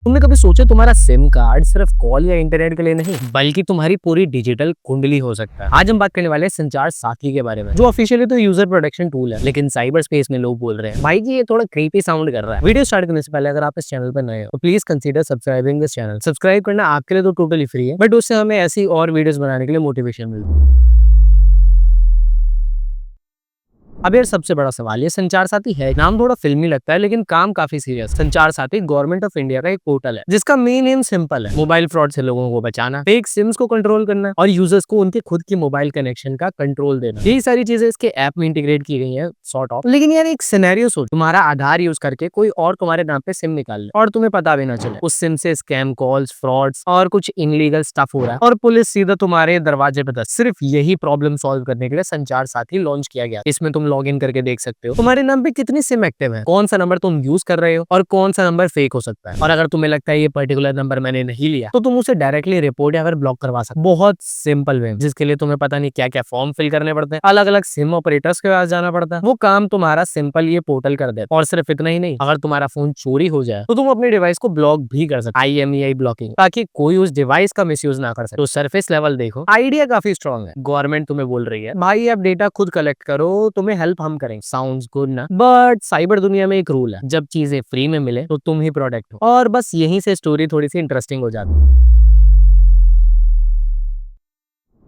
तुमने कभी सोचा तुम्हारा सिम कार्ड सिर्फ कॉल या इंटरनेट के लिए नहीं बल्कि तुम्हारी पूरी डिजिटल कुंडली हो सकता है। आज हम बात करने वाले हैं संचार साथी के बारे में, जो ऑफिशियली तो यूजर प्रोटेक्शन टूल है, लेकिन साइबर स्पेस में लोग बोल रहे हैं भाई जी ये थोड़ा क्रीपी साउंड कर रहा है। वीडियो स्टार्ट करने से पहले अगर आप इस चैनल पर नए हो तो please consider subscribing this channel. Subscribe करना आपके लिए तो टोटली फ्री है, बट उससे हमें ऐसी और वीडियोस बनाने के लिए मोटिवेशन मिलती है। अब यार सबसे बड़ा सवाल ये संचार साथी है, नाम थोड़ा फिल्मी लगता है लेकिन काम काफी सीरियस। संचार साथी गवर्नमेंट ऑफ इंडिया का एक पोर्टल है जिसका मेन एम सिंपल है, मोबाइल फ्रॉड से लोगों को बचाना, फेक सिम्स को कंट्रोल करना और यूजर्स को उनके खुद के मोबाइल कनेक्शन का कंट्रोल देना। यही सारी चीजें इसके ऐप में इंटीग्रेट की गई है सॉर्ट ऑफ। लेकिन यार एक सिनेरियो सोच, तुम्हारा आधार यूज करके कोई और तुम्हारे नाम पे सिम निकाल ले और तुम्हें पता भी ना चले। उस सिम से स्कैम कॉल्स, फ्रॉड्स और कुछ इनलीगल स्टफ हो रहा है और पुलिस सीधा तुम्हारे दरवाजे पे दस्तक। सिर्फ यही प्रॉब्लम सॉल्व करने के लिए संचार साथी लॉन्च किया गया। इसमें तुम लॉग इन करके देख सकते हो तुम्हारे नाम पे कितनी सिम एक्टिव है, कौन सा नंबर तुम यूज कर रहे हो और कौन सा नंबर फेक हो सकता है। और अगर तुम्हें लगता है ये पर्टिकुलर नंबर मैंने नहीं लिया तो तुम उसे डायरेक्टली रिपोर्ट या फिर ब्लॉक करवा सकते हो। बहुत सिंपल वे, जिसके लिए तुम्हें पता नहीं क्या क्या फॉर्म फिल करने पड़ते हैं, अलग अलग सिम ऑपरेटर्स के पास जाना पड़ता है। वो काम तुम्हारा सिंपल ये पोर्टल कर देता है। और सिर्फ इतना ही नहीं, अगर तुम्हारा फोन चोरी हो जाए तो तुम अपने डिवाइस को ब्लॉक भी कर सकते हो, IMEI ब्लॉकिंग, ताकि कोई उस डिवाइस का मिसयूज ना कर सके। तो सरफेस लेवल देखो, आइडिया काफी स्ट्रॉन्ग है। गवर्नमेंट तुम्हें बोल रही है भाई आप डेटा खुद कलेक्ट करो, तुम्हें हेल्प हम करेंगे। साउंड्स गुड ना, बट साइबर दुनिया में एक रूल है, जब चीजें फ्री में मिले तो तुम ही प्रोडक्ट हो। और बस यहीं से स्टोरी थोड़ी सी इंटरेस्टिंग हो जाती है।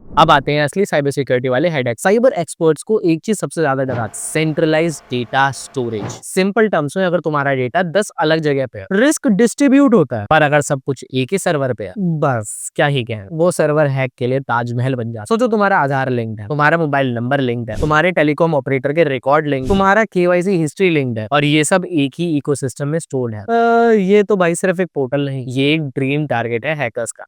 अब आते हैं असली साइबर सिक्योरिटी वाले हेडेक। साइबर एक्सपर्ट्स को एक चीज सबसे ज्यादा डराती है, centralised data storage. Simple terms में अगर तुम्हारा डेटा 10 अलग जगह पे है, रिस्क डिस्ट्रीब्यूट होता है, पर अगर सब कुछ एक ही सर्वर पे है, बस क्या ही कहें, वो सर्वर हैक के लिए ताजमहल बन जाता है। सोचो तुम्हारा आधार लिंक्ड है, तुम्हारा मोबाइल नंबर लिंक्ड है, तुम्हारे टेलीकॉम ऑपरेटर के रिकॉर्ड लिंक्ड, तुम्हारा KYC हिस्ट्री लिंक्ड है और ये सब एक ही इकोसिस्टम में स्टोर्ड है। ये तो भाई सिर्फ एक पोर्टल नहीं, ये एक ड्रीम टारगेट है हैकर्स का।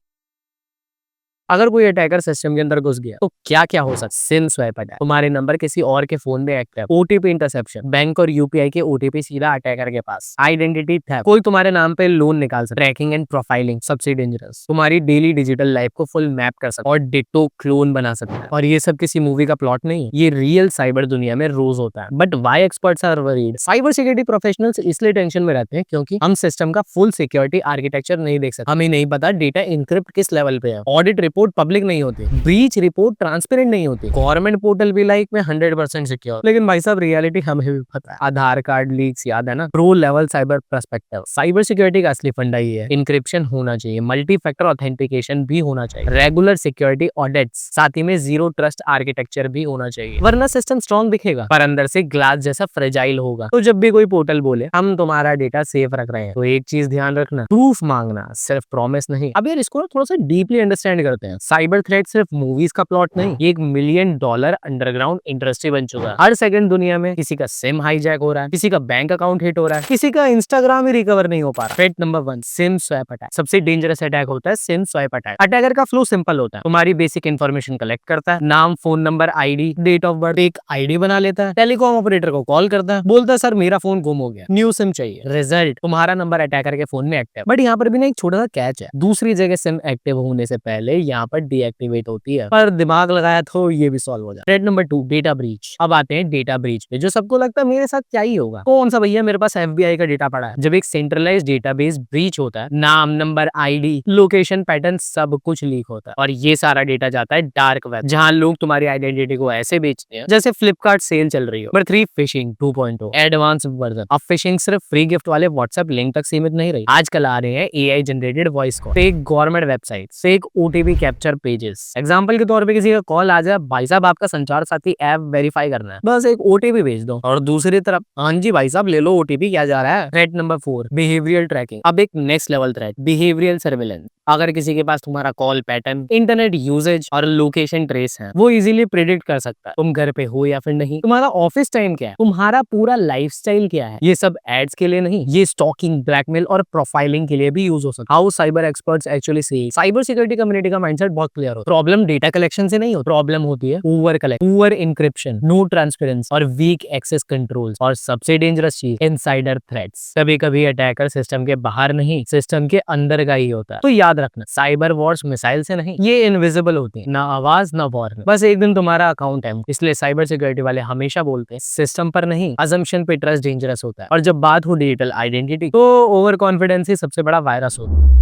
अगर कोई अटैकर सिस्टम के अंदर घुस गया तो क्या क्या हो सकता है? सिम स्वैप अटैक, तुम्हारे नंबर किसी और के फोन में एक्टिव, OTP इंटरसेप्शन, बैंक और UPI के OTP सीधा अटैकर के पास, आइडेंटिटी थेफ्ट, कोई तुम्हारे नाम पे लोन निकाल सकता, ट्रैकिंग एंड प्रोफाइलिंग सबसे डेंजरस, तुम्हारी डेली डिजिटल लाइफ को फुल मैप कर सकता और डिटो क्लोन बना सकता है। और ये सब किसी मूवी का प्लॉट नहीं, ये रियल साइबर दुनिया में रोज होता है। But why experts are worried? Cyber security professionals इसलिए टेंशन में रहते हैं क्योंकि हम सिस्टम का फुल सिक्योरिटी आर्किटेक्चर नहीं देख सकते। हमें नहीं पता डेटा इनक्रिप्ट किस लेवल पे है, ऑडिट रिपोर्ट पब्लिक नहीं होती, ब्रीच रिपोर्ट ट्रांसपेरेंट नहीं होती, गवर्नमेंट पोर्टल भी लाइक में 100% सिक्योर। लेकिन भाई साहब रियलिटी हमें भी पता है, आधार कार्ड लीक्स याद है ना, pro level cyber perspective. Cyber security का असली फंडा ये है, इंक्रिप्शन होना चाहिए, मल्टी फैक्टर ऑथेंटिकेशन भी होना चाहिए, रेगुलर सिक्योरिटी ऑडिट्स, साथ ही में जीरो ट्रस्ट आर्किटेक्चर भी होना चाहिए, वरना सिस्टम स्ट्रॉन्ग दिखेगा पर अंदर से ग्लास जैसा फ्रेजाइल होगा। तो जब भी कोई पोर्टल बोले हम तुम्हारा डेटा सेफ रख रहे हैं तो एक चीज ध्यान रखना, प्रूफ मांगना, सिर्फ प्रॉमिस नहीं। अब यार इसको थोड़ा सा डीपली अंडरस्टैंड करते हैं। साइबर थ्रेट सिर्फ मूवीज का प्लॉट नहीं, ये $1 मिलियन अंडरग्राउंड इंडस्ट्री बन चुका है। हर सेकंड दुनिया में किसी का सिम हाईजैक हो रहा है, किसी का बैंक अकाउंट हिट हो रहा है, किसी का इंस्टाग्राम ही रिकवर नहीं हो पा रहा। Threat number 1, SIM swap attack. सबसे डेंजरस अटैक होता है सिम स्वैप अटैक। अटैकर का फ्लो सिंपल होता है, तुम्हारी बेसिक इन्फॉर्मेशन कलेक्ट करता है, नाम, phone number, ID, date of birth, एक ID बना लेता है, टेलीकॉम ऑपरेटर को कॉल करता है, बोलता है सर मेरा फोन गुम हो गया, न्यू सिम चाहिए। रिजल्ट, तुम्हारा नंबर अटैकर के फोन में एक्टिव। बट यहाँ पर भी ना एक छोटा सा कैच है, दूसरी जगह सिम एक्टिव होने से पहले यहाँ पर डीएक्टिवेट होती है, पर दिमाग लगाया तो ये भी सॉल्व हो जाए। Threat number 2, data breach. अब आते हैं डेटा ब्रीच पे, जो सबको लगता है मेरे साथ क्या ही होगा, कौन सा भैया मेरे पास FBI का डेटा पड़ा है। जब एक सेंट्रलाइज्ड डेटाबेस ब्रीच होता है, नाम, नंबर, ID, लोकेशन, पैटर्न सब कुछ लीक होता है और ये सारा डेटा जाता है डार्क वेब, जहां लोग तुम्हारी आइडेंटिटी को ऐसे बेचते हैं जैसे फ्लिपकार्ट सेल चल रही हो। Number 3, fishing 2.0 advance version. अब फिशिंग सिर्फ फ्री गिफ्ट वाले व्हाट्सएप लिंक तक सीमित नहीं रही, आजकल आ रहे हैं AI generated voice call, fake government website, fake OTP capture pages. Example के तौर पे किसी का कॉल आ जाए, भाई साहब आपका संचार साथी ऐप वेरीफाई करना है, बस एक OTP भेज दो, और दूसरी तरफ हाँ जी भाई साहब ले लो OTP, क्या जा रहा है। Threat number 4, behavioural tracking. अब एक next level threat, behavioural surveillance. अगर किसी के पास तुम्हारा कॉल पैटर्न, इंटरनेट यूजेज और लोकेशन ट्रेस है, वो इजीली प्रिडिक्ट कर सकता है तुम घर पे हो या फिर नहीं, तुम्हारा ऑफिस टाइम क्या है, तुम्हारा पूरा लाइफस्टाइल क्या है। ये सब एड्स के लिए नहीं, ये स्टॉकिंग, ब्लैकमेल और प्रोफाइलिंग के लिए भी यूज हो सकता है। हाउ साइबर एक्सपर्ट्स एक्चुअली से साइबर सिक्योरिटी कम्युनिटी का माइंडसेट बहुत क्लियर हो, प्रॉब्लम डेटा कलेक्शन से नहीं हो, प्रॉब्लम होती है over collect, poor encryption, no transparency और वीक एक्सेस कंट्रोल्स। और सबसे डेंजरस चीज, इनसाइडर थ्रेट्स। कभी कभी अटैकर सिस्टम के बाहर नहीं, सिस्टम के अंदर का ही होता है। तो याद याद रखना, साइबर वॉर्स मिसाइल से नहीं, ये इनविजिबल होती है, ना आवाज ना वॉर, बस एक दिन तुम्हारा अकाउंट है। इसलिए साइबर सिक्योरिटी वाले हमेशा बोलते हैं सिस्टम पर नहीं, अजम्पशन पे ट्रस्ट डेंजरस होता है। और जब बात हो डिजिटल आइडेंटिटी तो ओवर कॉन्फिडेंस ही सबसे बड़ा वायरस होता है।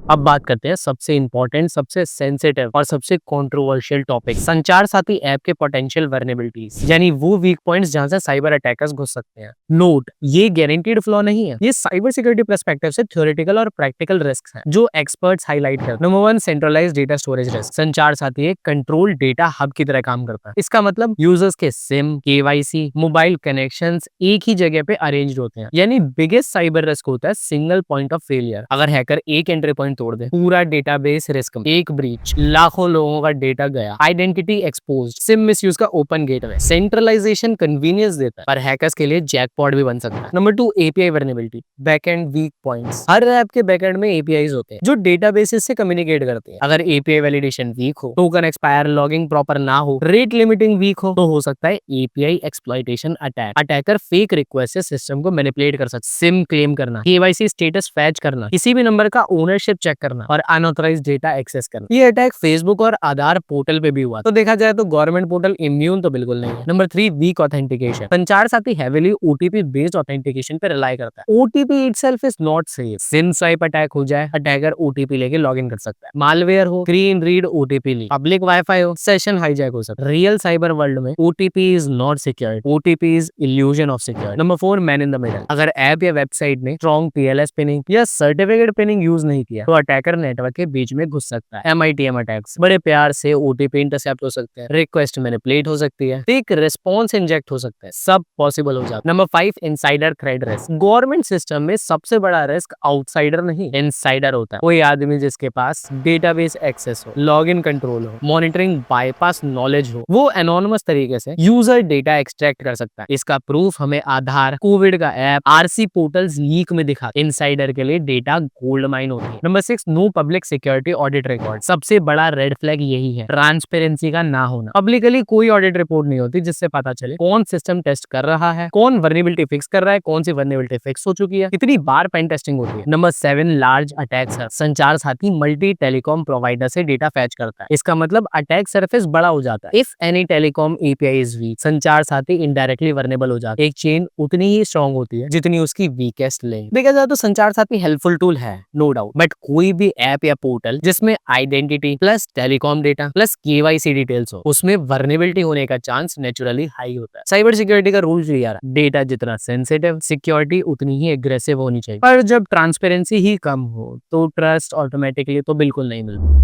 अब बात करते हैं सबसे इंपॉर्टेंट, सबसे सेंसिटिव और सबसे कंट्रोवर्शियल टॉपिक, संचार साथी ऐप के पोटेंशियल वर्नेबिलिटीज, यानी वो वीक पॉइंट्स जहां से साइबर अटैकर्स घुस सकते हैं। नोट, ये गारंटीड फ्लॉ नहीं है, ये साइबर सिक्योरिटी पर्सपेक्टिव से थ्योरेटिकल और प्रैक्टिकल रिस्क हैं जो एक्सपर्ट्स हाईलाइट करते हैं। Number 1, centralised data storage risk. संचार साथी एक कंट्रोल डेटा हब की तरह काम करता है। इसका मतलब यूजर्स के सिम, केवाईसी, मोबाइल कनेक्शंस एक ही जगह पे अरेंज्ड होते हैं, यानी बिगेस्ट साइबर रिस्क होता है सिंगल पॉइंट ऑफ फेलियर। अगर हैकर एक एंट्री पॉइंट तोड़ दे, पूरा डेटाबेस रिस्क में। एक ब्रीच, लाखों लोगों का डेटा गया, आइडेंटिटी एक्सपोज्ड, सिम मिसयूज का ओपन गेटवे। सेंट्रलाइजेशन कन्वीनियंस देता है पर हैकर्स के लिए जैकपॉट भी बन सकता है। Number 2, API vulnerability, backend weak points. हर ऐप के बैकएंड में एपीआईज होते हैं जो डेटाबेसेस से कम्युनिकेट करते हैं। अगर एपीआई वैलिडेशन वीक हो, टोकन एक्सपायर, लॉगिंग प्रॉपर ना हो, रेट लिमिटिंग वीक हो, तो हो सकता है API exploitation attack. Attacker fake request से सिस्टम को मैनिपुलेट कर सकते, सिम क्लेम करना, केवाईसी स्टेटस फैच करना, किसी भी नंबर का ओनरशिप चेक करना और अनऑथराइज्ड डेटा एक्सेस करना। ये अटैक फेसबुक और आधार पोर्टल पे भी हुआ। तो देखा जाए तो गवर्नमेंट पोर्टल इम्यून तो बिल्कुल नहीं है। Number 3, weak authentication. Sanchar Saathi heavily OTP based authentication पे रिलाई करता है। OTP itself is not safe. SIM swipe attack हो जाए, अटैकर ओटीपी लेके लॉगिन कर सकता है। मालवेयर हो, screen read OTP leak, public wifi हो, सेशन हाईजैक हो सकता है। रियल साइबर वर्ल्ड में OTP is not secured, OTP is illusion of security. Number 4, man in the middle. अगर ऐप या वेबसाइट ने स्ट्रॉन्ग टीएलएस पिनिंग या सर्टिफिकेट पिनिंग यूज नहीं किया तो अटैकर नेटवर्क के बीच में घुस सकता है। MITM अटैक्स, बड़े प्यार से ओटीपी इंटरसेप्ट हो सकते हैं, रिक्वेस्ट मैनिपुलेट हो सकती है, फेक रिस्पांस इंजेक्ट हो सकता है, सब पॉसिबल हो जाता है। Number 5, insider thread risk. Government system में सबसे बड़ा रिस्क आउटसाइडर नहीं, इनसाइडर होता है। कोई आदमी जिसके पास डेटाबेस एक्सेस हो, लॉगिन कंट्रोल हो, मॉनिटरिंग बाईपास नॉलेज हो, वो एनोनिमस तरीके से यूजर डेटा एक्सट्रैक्ट कर सकता है। इसका प्रूफ हमें आधार, कोविड का ऐप, आरसी पोर्टल्स लीक में दिखा। इनसाइडर के लिए डेटा गोल्ड माइन होती है। Number 6, no public security audit record. सबसे बड़ा रेड फ्लैग यही है, ट्रांसपेरेंसी का ना होना। पब्लिकली कोई ऑडिट रिपोर्ट नहीं होती जिससे पता चले कौन सिस्टम टेस्ट कर रहा है, कौन वर्नेबिलिटी फिक्स कर रहा है, कौन सी वर्नेबिलिटी फिक्स हो चुकी है, कितनी बार पेन टेस्टिंग होती है। Number 7, large attack Surf. संचार साथी मल्टी टेलीकॉम प्रोवाइडर से डेटा फैच करता है। इसका मतलब अटैक सरफेस बड़ा हो जाता है। If any telecom API is weak, संचार साथी इनडायरेक्टली वर्नेबल हो जाता है। एक चेन उतनी ही स्ट्रॉन्ग होती है जितनी उसकी वीकेस्ट लिंक। देखा जाए तो संचार साथी हेल्पफुल टूल है, नो डाउट, बट कोई भी ऐप या पोर्टल जिसमें identity plus telecom data plus KYC details हो, उसमें वर्नेबिलिटी होने का चांस नेचुरली हाई होता है। साइबर सिक्योरिटी का रूल क्लियर है, डेटा जितना सेंसिटिव, सिक्योरिटी उतनी ही एग्रेसिव होनी चाहिए। पर जब ट्रांसपेरेंसी ही कम हो तो ट्रस्ट ऑटोमेटिकली तो बिल्कुल नहीं मिलता।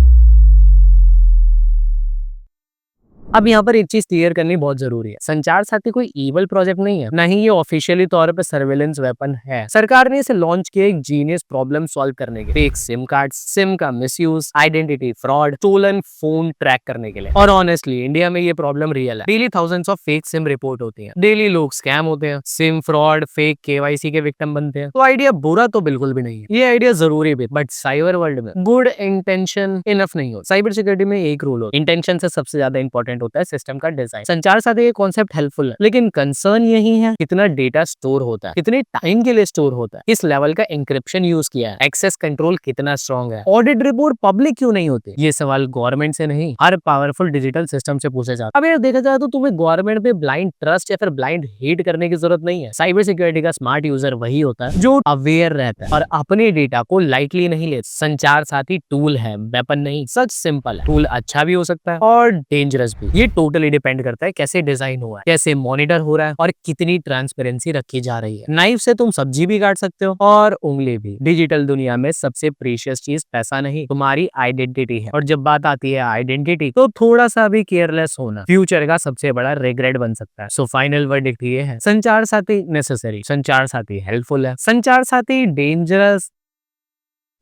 अब यहाँ पर एक चीज क्लियर करनी बहुत जरूरी है, संचार साथी कोई इवल प्रोजेक्ट नहीं है, नहीं ये ऑफिशियली तौर पे सर्वेलेंस वेपन है। सरकार ने इसे लॉन्च किया एक जीनियस प्रॉब्लम सॉल्व करने के लिए, फेक सिम कार्ड, सिम का misuse, identity fraud, stolen phone track करने के लिए। और ऑनेस्टली इंडिया में ये प्रॉब्लम रियल है। Daily thousands of fake SIM report होती है, डेली लोग स्कैम होते हैं, सिम फ्रॉड, फेक केवाईसी के विक्टिम बनते हैं। तो आइडिया बुरा तो बिल्कुल भी नहीं है, ये आइडिया जरूरी भी, बट साइबर वर्ल्ड में गुड इंटेंशन इनफ नहीं हो। साइबर सिक्योरिटी में एक रूल होता है, इंटेंशन से सबसे ज्यादा इंपॉर्टेंट होता है सिस्टम का डिजाइन। संचार साथी ये कॉन्सेप्ट हेल्पफुल है, लेकिन कंसर्न यही है कितना डेटा स्टोर होता है, कितने टाइम के लिए स्टोर होता है, किस लेवल का एन्क्रिप्शन यूज किया है, एक्सेस कंट्रोल कितना स्ट्रॉन्ग है, ऑडिट रिपोर्ट पब्लिक क्यों नहीं होती। ये सवाल गवर्नमेंट से नहीं, हर पावरफुल डिजिटल सिस्टम से पूछे जाते। अब यार देखा जाए तो तुम्हें गवर्नमेंट पे ब्लाइंड ट्रस्ट या फिर ब्लाइंड हेट करने की जरूरत नहीं है। साइबर सिक्योरिटी का स्मार्ट यूजर वही होता है जो अवेयर रहता है और अपने डेटा को लाइटली नहीं लेता। संचार साथी टूल है, वेपन नहीं। सच सिंपल है, टूल अच्छा भी हो सकता है और डेंजरस भी। ये टोटली डिपेंड करता है कैसे डिजाइन हुआ है, कैसे मॉनिटर हो रहा है और कितनी ट्रांसपेरेंसी रखी जा रही है। नाइफ से तुम सब्जी भी काट सकते हो और उंगली भी। डिजिटल दुनिया में सबसे प्रीशियस चीज पैसा नहीं, तुम्हारी आइडेंटिटी है। और जब बात आती है आइडेंटिटी तो थोड़ा सा भी केयरलेस होना फ्यूचर का सबसे बड़ा रिग्रेट बन सकता है। सो फाइनल वर्डिक्ट ये है, संचार साथी नेसेसरी, संचार साथी हेल्पफुल है, संचार साथी डेंजरस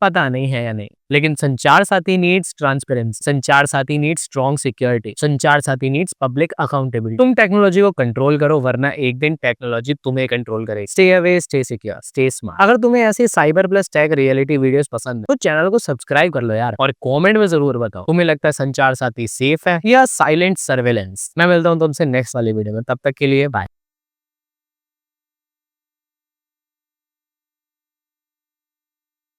पता नहीं है या नहीं, लेकिन संचार साथी नीड्स ट्रांसपेरेंसी, संचार Saathi needs strong security, Sanchar Saathi needs public accountability. तुम टेक्नोलॉजी को कंट्रोल करो वरना एक दिन टेक्नोलॉजी तुम्हें कंट्रोल करे। Stay away, stay secure, stay smart. अगर तुम्हें ऐसी cyber plus tech reality videos पसंद है तो चैनल को सब्सक्राइब कर लो यार, और कमेंट में जरूर बताओ तुम्हें लगता है संचार साथी सेफ है या साइलेंट सर्वेलेंस। मैं मिलता हूँ तुमसे नेक्स्ट वाली वीडियो में, तब तक के लिए बाय।